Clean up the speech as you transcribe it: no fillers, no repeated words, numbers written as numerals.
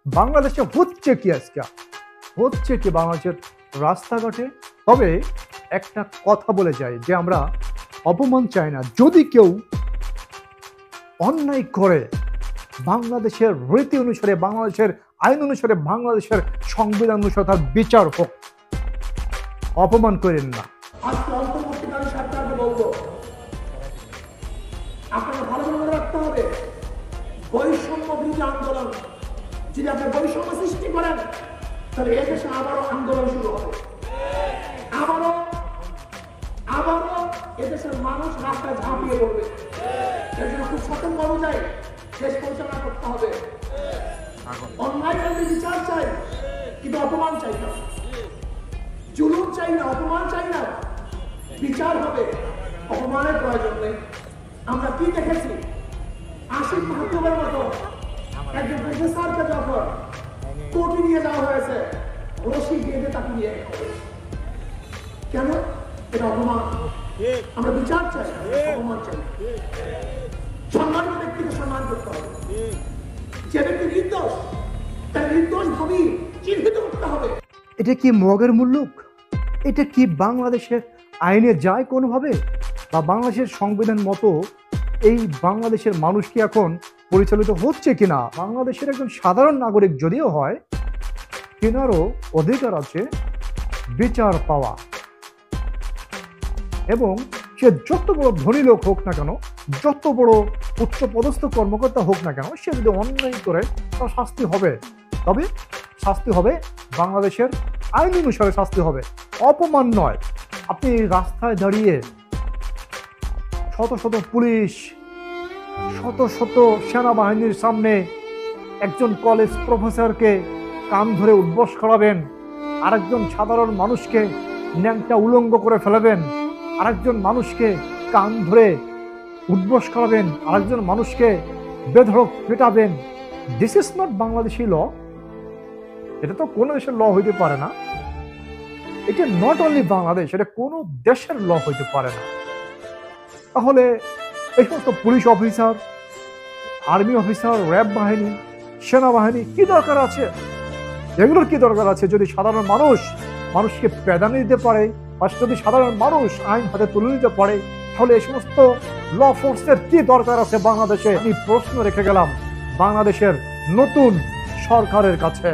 বাংলাদেশে হচ্ছে কি আজকে, হচ্ছে কি বাংলাদেশের রাস্তাঘাটে। তবে একটা কথা বলে যাই যে আমরা অপমান চাই না। যদি কেউ অন্যায় করে বাংলাদেশের রীতি অনুসারে, বাংলাদেশের আইন অনুসারে, বাংলাদেশের সংবিধান অনুসারে তার বিচার হোক, অপমান করেন না। আজকে অন্তর্বর্তীকালীন সরকারকে বলবো, আপনারা ভালো মনে রাখতে হবে, বৈষম্য বিরোধী আন্দোলন যদি আপনি বৈষম্য সৃষ্টি করেন, তাহলে এদেশে আবারও আন্দোলন শুরু হবে। আবারও এদেশের মানুষ রাস্তায় ঝাঁপিয়ে পড়বে। এর জন্য খুব সতর্ক অনুযায়ী দেশ পরিচালনা করতে হবে। অন্যায়কারী বিচার চাই, কিন্তু অপমান চাই না, জুলুম চাই না, অপমান চাই না, বিচার হবে। অপমানের প্রয়োজন নেই। আমরা কি দেখেছি, আশিক মাহবুবের মতো একজন প্রফেসরকে যখন কোর্টে নিয়ে যাওয়া হয়েছে, রশি বেঁধে তাকে নিয়ে কেন? এটা অপমান। আমরা বিচার চাই, অপমান চাই। সম্মানিত ব্যক্তিকে সম্মান করতে হবে। যে ব্যক্তি নির্দোষ, তার নির্দোষ ভাবে চিহ্নিত করতে হবে। এটা কি মগের মুল্লুক? এটা কি বাংলাদেশের আইনে যায় কোনোভাবে? বা বাংলাদেশের সংবিধান মতো এই বাংলাদেশের মানুষ কি এখন পরিচালিত হচ্ছে কিনা? বাংলাদেশের একজন সাধারণ নাগরিক যদিও হয়, তেনারও অধিকার আছে বিচার পাওয়া। এবং সে যত বড় ধনী লোক হোক না কেন, যত বড় উচ্চপদস্থ কর্মকর্তা হোক না কেন, সে যদি অন্যায় করে তার শাস্তি হবে। তবে শাস্তি হবে বাংলাদেশের আইন অনুসারে, শাস্তি হবে, অপমান নয়। আপনি রাস্তায় দাঁড়িয়ে শত শত পুলিশ, শত শত সেনাবাহিনীর সামনে একজন কলেজ প্রফেসরকে কান ধরে উঠবস করাবেন, আরেকজন সাধারণ মানুষকে ন্যাংটা উলঙ্গ করে ফেলাবেন, আরেকজন মানুষকে কান ধরে উঠবস করাবেন, আরেকজন মানুষকে বেধড়ক পেটাবেন। দিস ইজ নট বাংলাদেশি ল। এটা তো কোনো দেশের ল হইতে পারে না। এটা নট অনলি বাংলাদেশ, এটা কোনো দেশের ল হইতে পারে না। তাহলে এই সমস্ত police officer, army officer, RAB বাহিনী, সেনাবাহিনী কি দরকার আছে? এগুলোর কি দরকার আছে যদি সাধারণ মানুষকে প্রাধান্য দিতে পারে, বা যদি সাধারণ মানুষ আইন হাতে তুলে নিতে পারে, তাহলে এই সমস্ত ল ফোর্সের কি দরকার আছে বাংলাদেশে? আমি প্রশ্ন রেখে গেলাম বাংলাদেশের নতুন সরকারের কাছে।